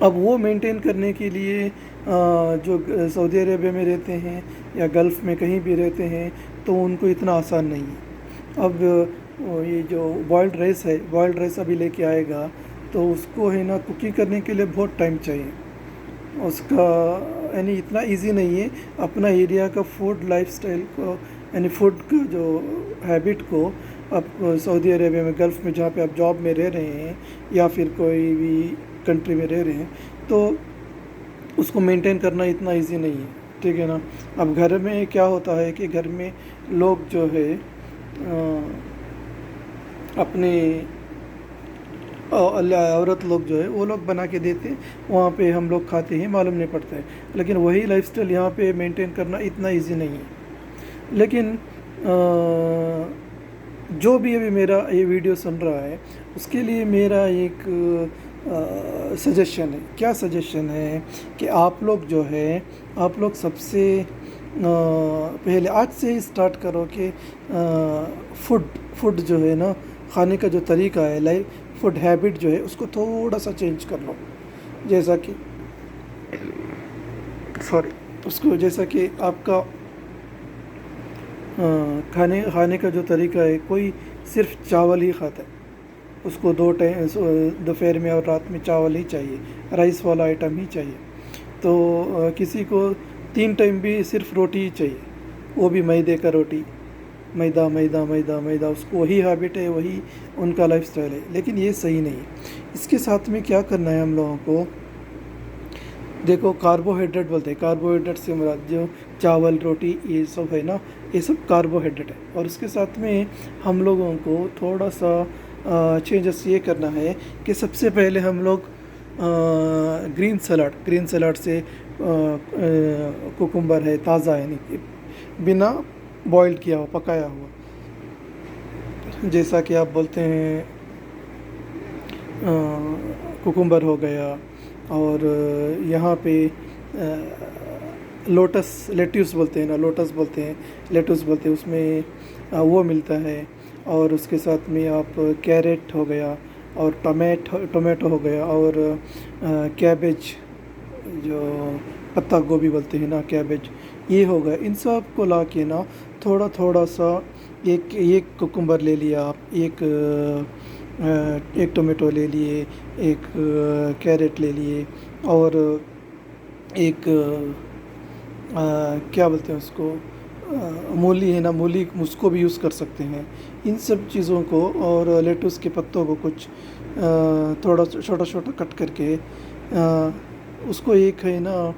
اب وہ مینٹین کرنے کے لیے جو سعودی عربیہ میں رہتے ہیں یا گلف میں کہیں بھی رہتے ہیں تو ان کو اتنا آسان نہیں ہے. اب یہ جو بوائلڈ رائس ہے، بوائلڈ رائس ابھی لے کے آئے گا تو اس کو ہے نا کوکنگ کرنے کے لیے بہت ٹائم چاہیے. اس کا یعنی اتنا ایزی نہیں ہے اپنا ایریا کا فوڈ لائف سٹائل کو، یعنی فوڈ کا جو ہیبٹ کو اب سعودی عربیہ میں، گلف میں جہاں پہ آپ جاب میں رہ رہے ہیں یا پھر کوئی بھی کنٹری میں رہ رہے ہیں تو اس کو مینٹین کرنا اتنا ایزی نہیں ہے. ٹھیک ہے نا. اب گھر میں کیا ہوتا ہے کہ گھر میں لوگ جو ہے اپنے عورت لوگ جو ہے وہ لوگ بنا کے دیتے ہیں، وہاں پہ ہم لوگ کھاتے ہیں، معلوم نہیں پڑتا ہے. لیکن وہی لائف سٹائل یہاں پہ مینٹین کرنا اتنا ایزی نہیں ہے. لیکن جو بھی ابھی میرا یہ ویڈیو سن رہا ہے اس کے لیے میرا ایک سجیشن ہے. کیا سجیشن ہے کہ آپ لوگ جو ہے آپ لوگ سب سے پہلے آج سے ہی اسٹارٹ کرو کہ فوڈ جو ہے نا، کھانے کا جو طریقہ ہے، فوڈ ہیبٹ جو ہے اس کو تھوڑا سا چینج کر لو. جیسا کہ جیسا کہ آپ کا کھانے کا جو طریقہ ہے، کوئی صرف چاول ہی کھاتا ہے، اس کو 2 ٹائم دوپہر میں اور رات میں چاول ہی چاہیے، رائس والا آئٹم ہی چاہیے. تو کسی کو 3 ٹائم بھی صرف روٹی ہی چاہیے، وہ بھی میدے کا روٹی، میدہ میدہ میدہ میدہ، اس کو وہی ہیبٹ ہے، وہی ان کا لائف سٹائل ہے. لیکن یہ صحیح نہیں ہے. اس کے ساتھ میں کیا کرنا ہے ہم لوگوں کو، دیکھو کاربوہائیڈریٹ بولتے ہیں، کاربوہائیڈریٹ سے مراد جو چاول روٹی یہ سب ہے نا، یہ سب کاربوہائیڈریٹ ہے. اور اس کے ساتھ میں ہم لوگوں کو تھوڑا سا چینجز یہ کرنا ہے کہ سب سے پہلے ہم لوگ گرین سلاڈ سے کوکمبر ہے تازہ، یعنی کہ بنا بوائل کیا ہوا، پکایا ہوا، جیسا کہ آپ بولتے ہیں کوکمبر ہو گیا. اور یہاں پہ لیٹس بولتے ہیں نا، لیٹس بولتے ہیں، اس میں وہ ملتا ہے. اور اس کے ساتھ میں آپ کیرٹ ہو گیا اور ٹومیٹو ہو گیا اور کیبج، جو پتہ گوبھی بولتے ہیں نا، کیبج، یہ ہو گیا. ان سب کو لا کے نا تھوڑا سا ایک کوکمبر لے لیا آپ، ایک ٹومیٹو لے لیے، ایک کیرٹ لے لیے، اور ایک کیا بولتے ہیں اس کو، مولی ہے نا، مولی اس کو بھی یوز کر سکتے ہیں. ان سب چیزوں کو اور لیٹس کے پتوں کو کچھ تھوڑا چھوٹا کٹ کر کے اس کو ایک ہے نا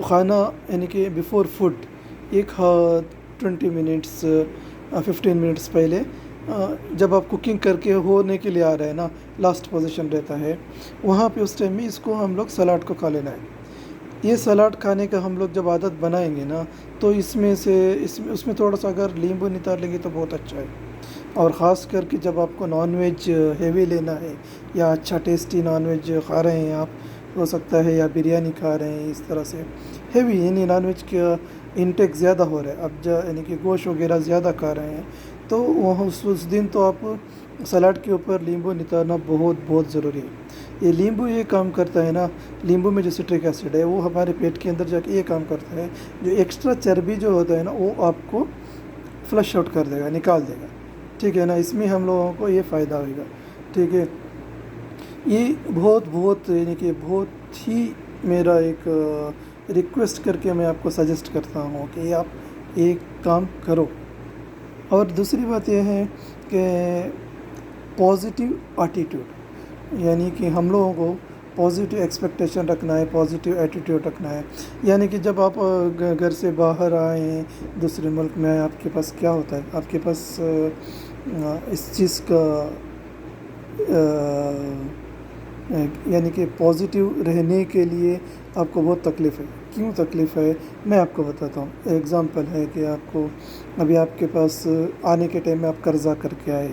کھانا، یعنی کہ بیفور فوڈ ایک 20 منٹس 15 منٹس پہلے، جب آپ کوکنگ کر کے ہونے کے لیے آ رہے ہیں نا، لاسٹ پوزیشن رہتا ہے وہاں پہ، اس ٹائم میں اس کو ہم لوگ سلاڈ کو کھا لینا ہے. یہ سلاڈ کھانے کا ہم لوگ جب عادت بنائیں گے نا تو اس میں تھوڑا سا اگر لیمبو نتار لیں گے تو بہت اچھا ہے. اور خاص کر کے جب آپ کو نان ویج ہیوی لینا ہے یا اچھا ٹیسٹی نان ویج کھا رہے ہیں آپ، ہو سکتا ہے یا بریانی کھا رہے ہیں، اس طرح سے ہیوی، یعنی نان ویج کا انٹیک زیادہ ہو رہا ہے اب، یعنی کہ گوشت وغیرہ زیادہ کھا رہے ہیں، تو وہاں اس دن تو آپ سلاڈ کے اوپر لیمبو نتارنا بہت ضروری ہے. یہ لیمبو یہ کام کرتا ہے نا، لیمبو میں جو سٹرک ایسڈ ہے وہ ہمارے پیٹ کے اندر جا کے یہ کام کرتا ہے، جو ایکسٹرا چربی جو ہوتا ہے نا وہ آپ کو فلش آؤٹ کر دے گا، نکال دے گا. ٹھیک ہے نا. اس میں ہم لوگوں کو یہ فائدہ ہوئے گا. ٹھیک ہے. یہ بہت یعنی کہ بہت ہی میرا ایک ریکویسٹ کر کے میں آپ کو سجیسٹ کرتا ہوں کہ آپ ایک کام کرو. اور دوسری بات یہ ہے کہ پازیٹیو ایٹیٹیوڈ، یعنی کہ ہم لوگوں کو پازیٹیو ایکسپیکٹیشن رکھنا ہے، پازیٹیو ایٹیٹیوڈ رکھنا ہے. یعنی کہ جب آپ گھر سے باہر آئے ہیں دوسرے ملک میں، آپ کے پاس کیا ہوتا ہے، آپ کے پاس اس چیز کا یعنی کہ پازیٹیو رہنے کے لیے آپ کو بہت تکلیف ہے. کیوں تکلیف ہے میں آپ کو بتاتا ہوں. ایگزامپل ہے کہ آپ کو ابھی آپ کے پاس آنے کے ٹائم میں آپ قرضہ کر کے آئے،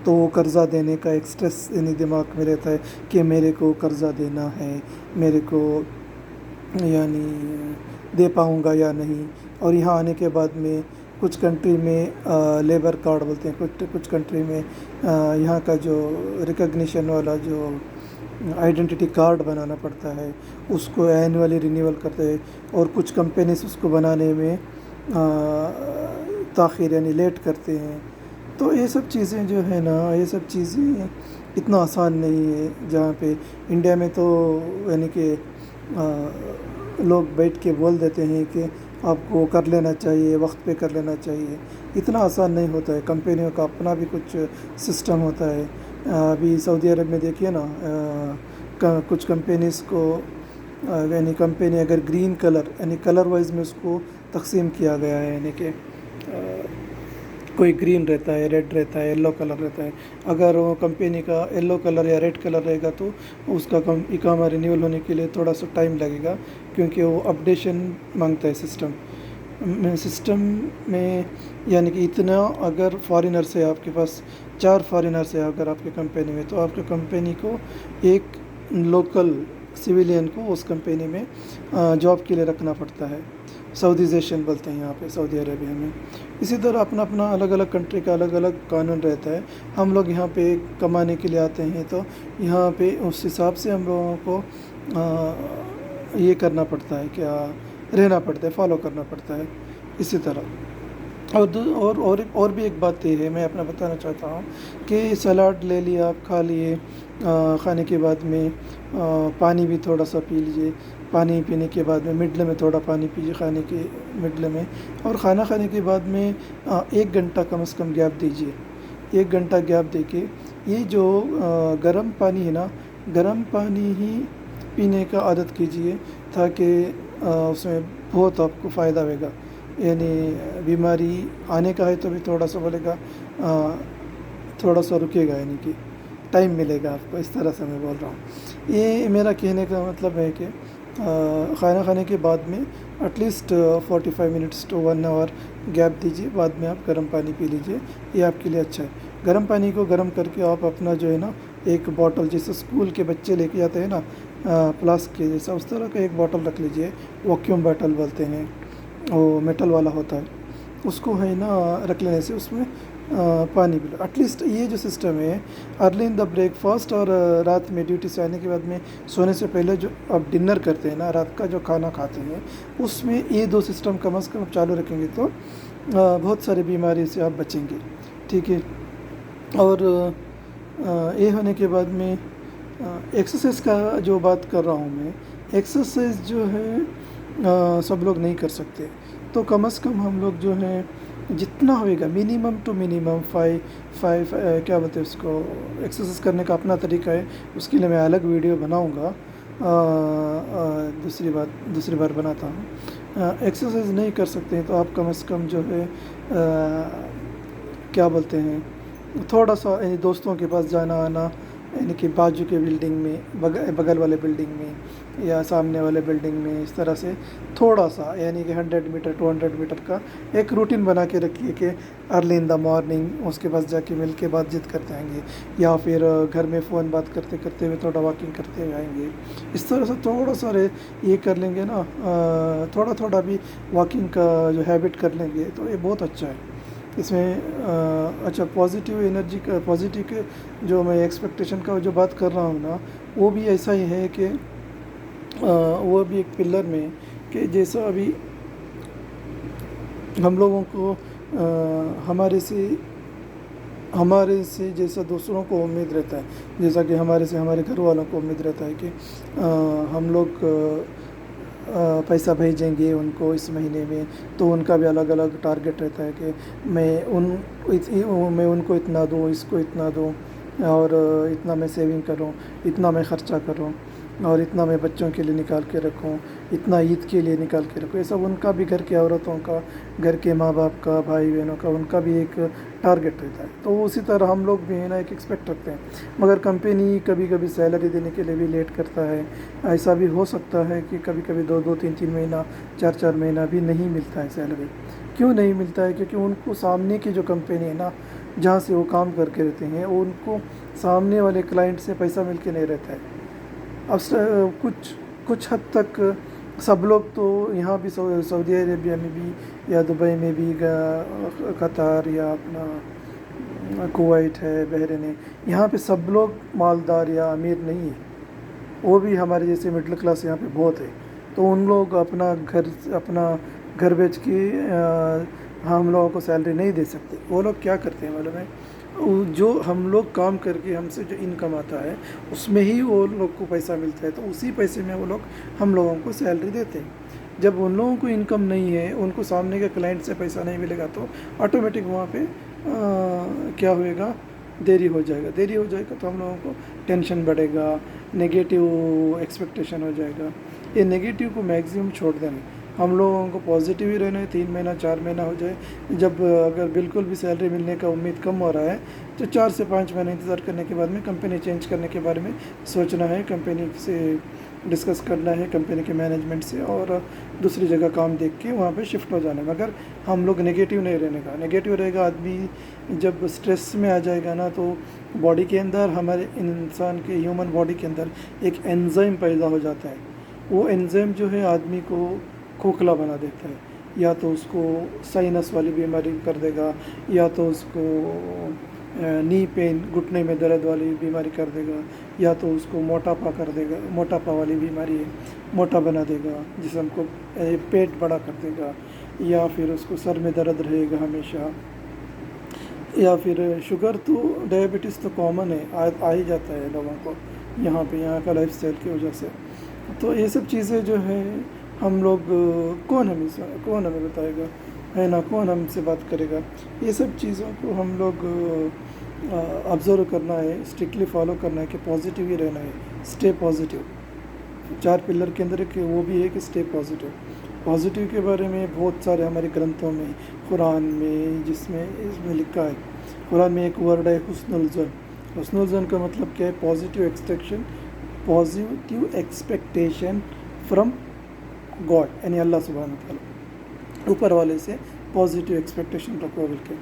تو وہ قرضہ دینے کا ایک سٹریس یعنی دماغ میں رہتا ہے کہ میرے کو قرضہ دینا ہے، میرے کو یعنی دے پاؤں گا یا نہیں. اور یہاں آنے کے بعد میں کچھ کنٹری میں لیبر کارڈ بولتے ہیں، کچھ کنٹری میں یہاں کا جو ریکگنیشن والا جو آئیڈینٹی کارڈ بنانا پڑتا ہے، اس کو اینولی رینیول کرتے ہیں، اور کچھ کمپنیز اس کو بنانے میں تاخیر یعنی لیٹ کرتے ہیں. تو یہ سب چیزیں جو ہے نا، یہ سب چیزیں اتنا آسان نہیں ہے. جہاں پہ انڈیا میں تو یعنی کہ لوگ بیٹھ کے بول دیتے ہیں کہ آپ کو کر لینا چاہیے، وقت پہ کر لینا چاہیے. اتنا آسان نہیں ہوتا ہے. کمپنیوں کا اپنا بھی کچھ سسٹم ہوتا ہے. ابھی سعودی عرب میں دیکھیے نا، کچھ کمپنیز کو یعنی کمپنی اگر گرین کلر یعنی کلر وائز میں اس کو تقسیم کیا گیا ہے، یعنی کہ کوئی گرین رہتا ہے، ریڈ رہتا ہے، یلو کلر رہتا ہے. اگر وہ کمپنی کا یلو کلر یا ریڈ کلر رہے گا تو اس کا اقامہ رینیول ہونے کے لیے تھوڑا سا ٹائم لگے گا، کیونکہ وہ اپڈیشن مانگتا ہے سسٹم میں. یعنی کہ اتنا اگر فارینرس ہے آپ کے پاس، 4 فارینرس ہے اگر آپ کی کمپنی میں، تو آپ کی کمپنی کو ایک لوکل سویلین کو اس کمپنی میں جاب کے لیے رکھنا پڑتا ہے. سعودیزیشن بولتے ہیں یہاں پہ سعودی عربیہ میں. اسی طرح اپنا اپنا الگ الگ کنٹری کا الگ الگ قانون رہتا ہے. ہم لوگ یہاں پہ کمانے کے لیے آتے ہیں، تو یہاں پہ اس حساب سے ہم لوگوں کو یہ کرنا پڑتا ہے، کیا رہنا پڑتا ہے، فالو کرنا پڑتا ہے. اسی طرح اور بھی ایک بات یہ ہے، میں اپنا بتانا چاہتا ہوں کہ سلاڈ لے لیا آپ، کھا لیے، کھانے کے بعد میں پانی بھی تھوڑا سا پی لیجیے. پانی پینے کے بعد میں مڈل میں تھوڑا پانی پیجیے کھانے کے مڈل میں. اور کھانا کھانے کے بعد میں 1 گھنٹہ کم از کم گیپ دیجیے. 1 گھنٹہ گیپ دے کے یہ جو گرم پانی ہے نا، گرم پانی ہی پینے کا عادت کیجیے، تاکہ اس میں بہت آپ کو فائدہ ہوئے گا. یعنی بیماری آنے کا ہے تو بھی تھوڑا سا بولے گا، تھوڑا سا رکے گا، یعنی کہ ٹائم ملے گا آپ کو. اس طرح سے میں بول رہا ہوں. یہ میرا کہنے کا مطلب ہے کہ کھانا کھانے کے بعد میں at least 45 minutes to 1 hour gap دیجیے. بعد میں آپ گرم پانی پی لیجیے، یہ آپ کے لیے اچھا ہے. گرم پانی کو گرم کر کے آپ اپنا جو ہے نا ایک بوٹل، جیسے اسکول کے بچے لے کے جاتے ہیں نا فلاسک کے جیسا، اس طرح کا ایک بوٹل رکھ لیجیے. ویکیوم بوٹل بولتے ہیں، وہ میٹل والا ہوتا ہے. اس کو ہے نا رکھ لینے سے اس میں پانی پی لو. ایٹ لیسٹ یہ جو سسٹم ہے، early in the break fast, اور رات میں ڈیوٹی سے آنے کے بعد میں سونے سے پہلے جو آپ ڈنر کرتے ہیں نا، رات کا جو کھانا کھاتے ہیں، اس میں یہ 2 سسٹم کم از کم چالو رکھیں گے تو بہت ساری بیماری سے آپ بچیں گے. ٹھیک ہے. اور یہ ہونے کے بعد میں ایکسرسائز کا جو بات کر رہا ہوں میں، ایکسرسائز جو ہے سب لوگ نہیں کر سکتے. تو کم از کم ہم لوگ جو ہیں جتنا ہوئے گا منیمم ٹو منیمم 5 کیا بولتے ہیں اس کو، ایکسرسائز کرنے کا اپنا طریقہ ہے. اس کے لیے میں الگ ویڈیو بناؤں گا، دوسری بار بناتا ہوں. ایکسرسائز نہیں کر سکتے ہیں تو آپ کم از کم جو ہے کیا بولتے ہیں، تھوڑا سا یعنی دوستوں کے پاس جانا آنا، یعنی کہ بازو کے بلڈنگ میں، بغل والے بلڈنگ میں یا سامنے والے بلڈنگ میں، اس طرح سے تھوڑا سا یعنی کہ 100 میٹر 200 میٹر کا ایک روٹین بنا کے رکھیے کہ ارلی ان دا مارننگ اس کے پاس جا کے مل کے بات چیت کرتے آئیں گے، یا پھر گھر میں فون بات کرتے کرتے ہوئے تھوڑا واکنگ کرتے ہوئے آئیں گے. اس طرح سے تھوڑا سا یہ کر لیں گے نا، تھوڑا بھی واکنگ کا جو ہیبٹ کر لیں گے تو یہ بہت اچھا ہے. اس میں اچھا پازیٹیو انرجی کا، پازیٹیو کے جو میں ایکسپیکٹیشن کا جو بات کر رہا ہوں نا، وہ بھی ایسا ہی ہے کہ وہ بھی ایک پلر میں، کہ جیسا ابھی ہم لوگوں کو ہمارے سے جیسا دوسروں کو امید رہتا ہے، جیسا کہ ہمارے سے ہمارے گھر والوں کو امید رہتا ہے کہ ہم لوگ پیسہ بھیجیں گے ان کو اس مہینے میں، تو ان کا بھی الگ الگ ٹارگیٹ رہتا ہے کہ میں ان کو اتنا دوں، اس کو اتنا دوں، اور اتنا میں سیونگ کروں، اتنا میں خرچہ کروں، اور اتنا میں بچوں کے لیے نکال کے رکھوں، اتنا عید کے لیے نکال کے رکھوں. یہ سب ان کا بھی، گھر کی عورتوں کا، گھر کے ماں باپ کا، بھائی بہنوں کا، ان کا بھی ایک ٹارگیٹ رہتا ہے. تو اسی طرح ہم لوگ بھی ہے نا ایک ایکسپیکٹ رکھتے ہیں. مگر کمپنی کبھی کبھی سیلری دینے کے لیے بھی لیٹ کرتا ہے. ایسا بھی ہو سکتا ہے کہ کبھی کبھی 2 3 مہینہ، 4 مہینہ بھی نہیں ملتا ہے سیلری. کیوں نہیں ملتا ہے؟ کیونکہ ان کو سامنے کی جو کمپنی ہے نا، جہاں سے وہ کام کر کے رہتے ہیں، ان کو سامنے والے کلائنٹ سے پیسہ مل کے نہیں رہتا ہے. اب کچھ حد تک سب لوگ تو یہاں بھی سعودی عربیہ میں بھی، یا دبئی میں بھی، قطر یا اپنا کویت ہے، بحرین ہے، یہاں پہ سب لوگ مالدار یا امیر نہیں ہیں. وہ بھی ہمارے جیسے مڈل کلاس یہاں پہ بہت ہے، تو ان لوگ اپنا گھر بیچ کے ہم لوگوں کو سیلری نہیں دے سکتے. وہ لوگ کیا کرتے ہیں معلوم ہے، جو ہم لوگ کام کر کے ہم سے جو انکم آتا ہے اس میں ہی وہ لوگ کو پیسہ ملتا ہے، تو اسی پیسے میں وہ لوگ ہم لوگوں کو سیلری دیتے ہیں. جب ان لوگوں کو انکم نہیں ہے، ان کو سامنے کے کلائنٹ سے پیسہ نہیں ملے گا، تو آٹومیٹک وہاں پہ کیا ہوئے گا، دیری ہو جائے گا تو ہم لوگوں کو ٹینشن بڑھے گا، نگیٹیو ایکسپیکٹیشن ہو جائے گا. یہ نگیٹیو کو میکزیمم چھوڑ دینا، ہم لوگوں کو پازیٹیو ہی رہنا ہے. 3 مہینہ 4 مہینہ ہو جائے، جب اگر بالکل بھی سیلری ملنے کا امید کم ہو رہا ہے تو 4 سے 5 مہینے انتظار کرنے کے بعد میں کمپنی چینج کرنے کے بارے میں سوچنا ہے، کمپنی سے ڈسکس کرنا ہے، کمپنی کے مینجمنٹ سے، اور دوسری جگہ کام دیکھ کے وہاں پہ شفٹ ہو جانا ہے. مگر ہم لوگ نگیٹیو نہیں رہنے کا. نگیٹیو رہے گا آدمی جب اسٹریس میں آ جائے گا نا، تو باڈی کے اندر، ہمارے انسان کے ہیومن باڈی کے اندر ایک انزائم پیدا ہو جاتا ہے. وہ انزائم جو ہے آدمی کو کھوکھلا بنا دیتا ہے، یا تو اس کو سائنس والی بیماری کر دے گا، یا تو اس کو نی پین، گھٹنے میں درد والی بیماری کر دے گا، یا تو اس کو موٹاپا کر دے گا. موٹاپا والی بیماری ہے، موٹا بنا دے گا، جسم کو پیٹ بڑا کر دے گا، یا پھر اس کو سر میں درد رہے گا ہمیشہ، یا پھر شوگر. تو ڈائبٹیز تو کامن ہے، آ ہی جاتا ہے لوگوں کو یہاں کا لائف اسٹائل کی وجہ سے. تو یہ سب چیزیں جو ہے ہم لوگ کون ہمیں بتائے گا، ہے نا، کون ہم سے بات کرے گا. یہ سب چیزوں کو ہم لوگ آبزرو کرنا ہے، اسٹرکٹلی فالو کرنا ہے کہ پازیٹیو ہی رہنا ہے. Stay positive. 4 پلر کے اندر ایک وہ بھی ہے کہ اسٹے پازیٹیو. پازیٹیو کے بارے میں بہت سارے ہمارے گرنتھوں میں، قرآن میں، اس میں لکھا ہے. قرآن میں ایک ورڈ ہے حسن الظن. حسن الظن کا مطلب کیا ہے؟ پازیٹیو ایکسپیکٹیشن فرام گاڈ، یعنی اللہ سبحانہ وتعالیٰ، اوپر والے سے پازیٹیو ایکسپیکٹیشن رکھو بول کے،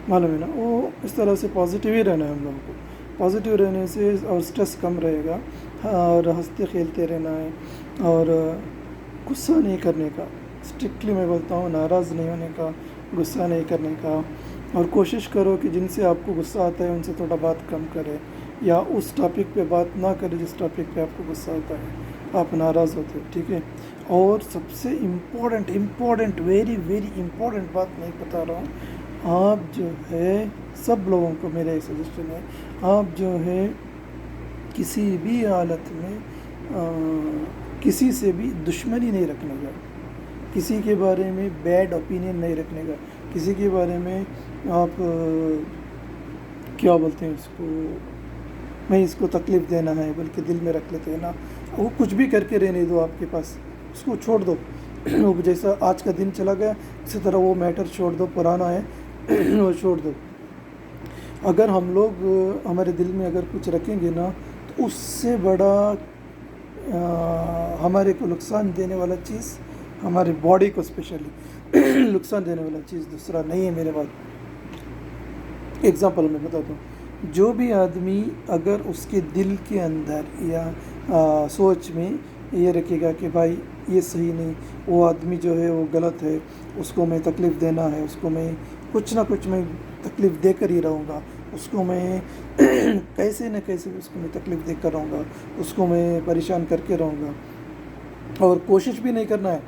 معلوم ہے نا. وہ اس طرح سے پازیٹیو ہی رہنا ہے ہم لوگوں کو. پازیٹیو رہنے سے اور اسٹریس کم رہے گا، اور ہنستے کھیلتے رہنا ہے، اور غصہ نہیں کرنے کا. اسٹرکٹلی میں بولتا ہوں، ناراض نہیں ہونے کا، غصہ نہیں کرنے کا. اور کوشش کرو کہ جن سے آپ کو غصہ آتا ہے ان سے تھوڑا بات کم کرے، یا اس ٹاپک پہ بات نہ کرے جس ٹاپک پہ آپ کو غصہ ہوتا ہے، آپ ناراض ہوتے ہو، ٹھیک ہے. اور سب سے امپورٹنٹ ویری امپورٹنٹ بات میں بتا رہا ہوں، آپ جو ہے سب لوگوں کو میرا یہ سجیشن ہے، آپ جو ہے کسی بھی حالت میں کسی سے بھی دشمنی نہیں رکھنے کا، کسی کے بارے میں بیڈ اوپینین نہیں رکھنے کا، کسی کے بارے میں آپ کیا بولتے ہیں اس کو، میں اس کو تکلیف دینا ہے بلکہ دل میں رکھ لیتے ہیں نا. وہ کچھ بھی کر کے رہنے دو آپ کے پاس، اس کو چھوڑ دو. وہ جیسا آج کا دن چلا گیا اسی طرح وہ میٹر چھوڑ دو، پرانا ہے وہ چھوڑ دو. اگر ہم لوگ ہمارے دل میں اگر کچھ رکھیں گے نا، تو اس سے بڑا ہمارے کو نقصان دینے والا چیز، ہماری باڈی کو اسپیشلی نقصان دینے والا چیز دوسرا نہیں ہے میرے پاس. ایگزامپل میں بتاتا ہوں، جو بھی آدمی اگر اس کے دل کے اندر یا سوچ میں یہ رکھے گا کہ بھائی یہ صحیح نہیں، وہ آدمی جو ہے وہ غلط ہے، اس کو میں تکلیف دینا ہے، اس کو میں کچھ نہ کچھ میں تکلیف دے کر ہی رہوں گا، اس کو میں کیسے نہ کیسے اس کو میں تکلیف دے کر رہوں گا، اس کو میں پریشان کر کے رہوں گا. اور کوشش بھی نہیں کرنا ہے،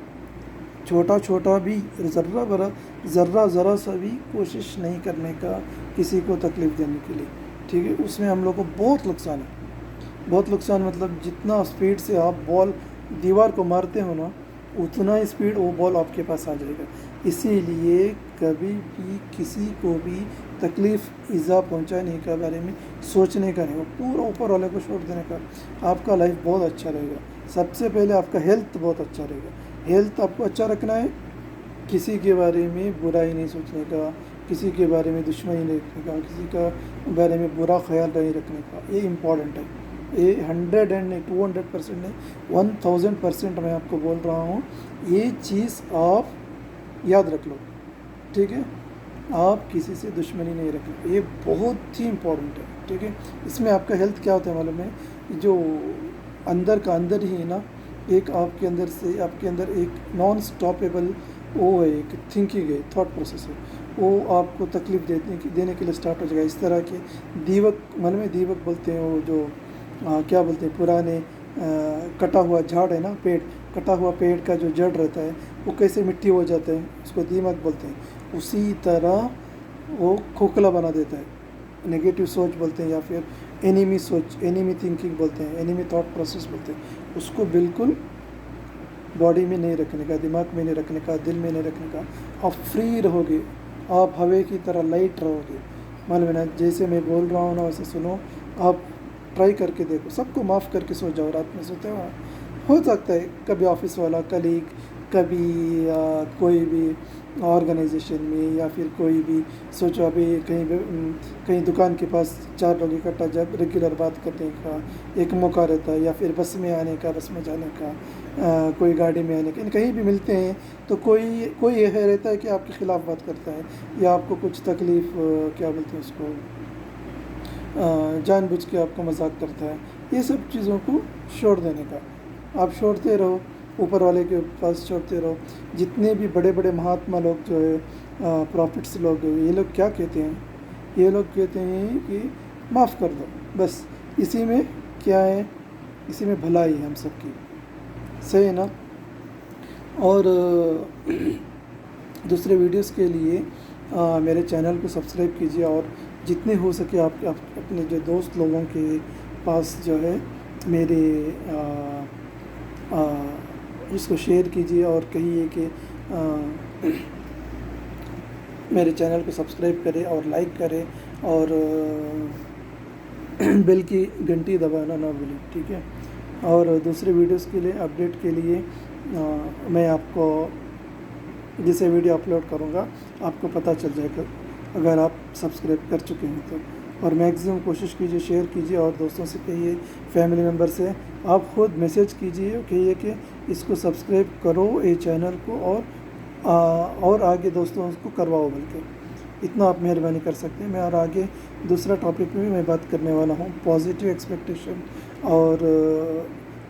چھوٹا بھی ذرا سا بھی کوشش نہیں کرنے کا کسی کو تکلیف دینے کے لیے، ٹھیک ہے. اس میں ہم لوگ کو بہت نقصان ہے. بہت نقصان مطلب جتنا اسپیڈ سے آپ بال دیوار کو مارتے ہو نا، اتنا ہی اسپیڈ وہ بال آپ کے پاس آ جائے گا. اسی لیے کبھی بھی کسی کو بھی تکلیف ایذا پہنچانے کے بارے میں سوچنے کا نہیں، وہ پورا اوپر والے کو چھوڑ دینے کا. آپ کا لائف بہت اچھا رہے گا. سب سے پہلے آپ کا ہیلتھ بہت اچھا رہے گا. ہیلتھ آپ کو اچھا رکھنا ہے، کسی کے بارے میں برائی نہیں سوچنے کا، کسی کے بارے میں دشمنی نہیں رکھنے کا، کسی کا بارے میں برا خیال نہیں رکھنے کا. یہ امپورٹنٹ ہے. یہ 100 نہیں 200% نہیں 1000% میں آپ کو بول رہا ہوں. یہ چیز آپ یاد رکھ لو، ٹھیک ہے. آپ کسی سے دشمنی نہیں رکھنا، یہ بہت ہی امپورٹنٹ ہے، ٹھیک ہے. اس میں آپ کا ہیلتھ کیا ہوتا ہے معلوم ہے؟ جو اندر کا اندر ہی ہے نا، ایک آپ کے اندر ایک نان سٹاپیبل وہ ہے، ایک تھنکنگ ہے، تھاٹ پروسیس ہے، وہ آپ کو تکلیف دینے کے لیے سٹارٹ ہو جائے گا. اس طرح کے دیوک، من میں دیوک بولتے ہیں، وہ جو کیا بولتے ہیں، پرانے کٹا ہوا جھاڑ ہے نا، پیڑ، کٹا ہوا پیڑ کا جو جڑ رہتا ہے وہ کیسے مٹی ہو جاتا ہے، اس کو دیمک بولتے ہیں، اسی طرح وہ کھوکھلا بنا دیتا ہے، نگیٹو سوچ بولتے ہیں یا پھر اینیمی سوچ، اینیمی تھنکنگ بولتے ہیں، اینیمی تھاٹ پروسیس بولتے ہیں، اس کو بالکل باڈی میں نہیں رکھنے کا، دماغ میں نہیں رکھنے کا، دل میں نہیں رکھنے کا، آپ فری رہو گے، آپ ہوے کی طرح لائٹ رہو گے، معلوم ہے نا، جیسے میں بول رہا ہوں نا ویسے سنو، آپ ٹرائی کر کے دیکھو، سب کو معاف کر کے سو جاؤ، رات میں سوتے ہو سکتا ہے کبھی آفس والا کلیگ، کبھی کوئی بھی آرگنائزیشن میں، یا پھر کوئی بھی سوچو ابھی کہیں دکان کے پاس 4 لوگ اکٹھا جب ریگولر بات کرنے کا ایک موقع رہتا ہے، یا پھر بس میں آنے کا، بس میں جانے کا، کوئی گاڑی میں آنے کا، کہیں بھی ملتے ہیں تو کوئی یہ رہتا ہے کہ آپ کے خلاف بات کرتا ہے، یا آپ کو کچھ تکلیف کیا بولتے ہیں اس کو، جان بوجھ کے آپ کو مذاق کرتا ہے، یہ سب چیزوں کو چھوڑ دینے کا، آپ چھوڑتے رہو، اوپر والے کے پاس چھوڑتے رہو، جتنے بھی بڑے بڑے مہاتما لوگ جو ہے، پروفٹس لوگ، یہ لوگ کیا کہتے ہیں، یہ لوگ کہتے ہیں کہ معاف کر دو، بس اسی میں کیا ہے، اسی میں بھلائی ہے ہم سب کی، صحیح ہے نا؟ اور دوسرے ویڈیوز کے لیے میرے چینل کو سبسکرائب کیجیے، اور جتنے ہو سکے آپ اپنے جو دوست لوگوں کے پاس جو ہے میرے اس کو شیئر کیجیے، اور کہیے کہ میرے چینل کو سبسکرائب کرے اور لائک کرے، اور بیل کی گھنٹی دبانا نہ بھولیں، ٹھیک ہے؟ اور دوسرے ویڈیوز کے لیے اپڈیٹ کے لیے میں آپ کو جسے ویڈیو اپلوڈ کروں گا آپ کو پتہ چل جائے گا، اگر آپ سبسکرائب کر چکے ہیں تو، اور میکسیمم کوشش کیجیے، شیئر کیجیے، اور دوستوں سے کہیے، فیملی ممبر سے آپ خود میسیج کیجیے، کہیے کہ اس کو سبسکرائب کرو یہ چینل کو، اور آگے دوستوں کو کرواؤ، بلکہ اتنا آپ مہربانی کر سکتے ہیں۔ میں اور آگے دوسرا ٹاپک میں بھی میں بات کرنے والا ہوں، پازیٹیو ایکسپیکٹیشن اور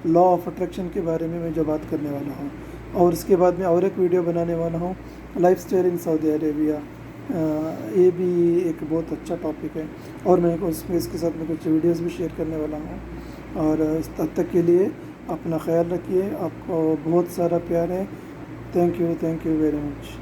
لا آف اٹریکشن کے بارے میں جو بات کرنے والا ہوں، اور اس کے بعد میں اور ایک ویڈیو بنانے والا ہوں، لائف اسٹائل ان سعودی عربیہ، یہ بھی ایک بہت اچھا ٹاپک ہے، اور میں اس کے ساتھ میں کچھ ویڈیوز بھی شیئر کرنے والا ہوں، اور تب تک کے لیے اپنا خیال رکھیے، آپ کو بہت سارا پیار ہے، تھینک یو ویری مچ۔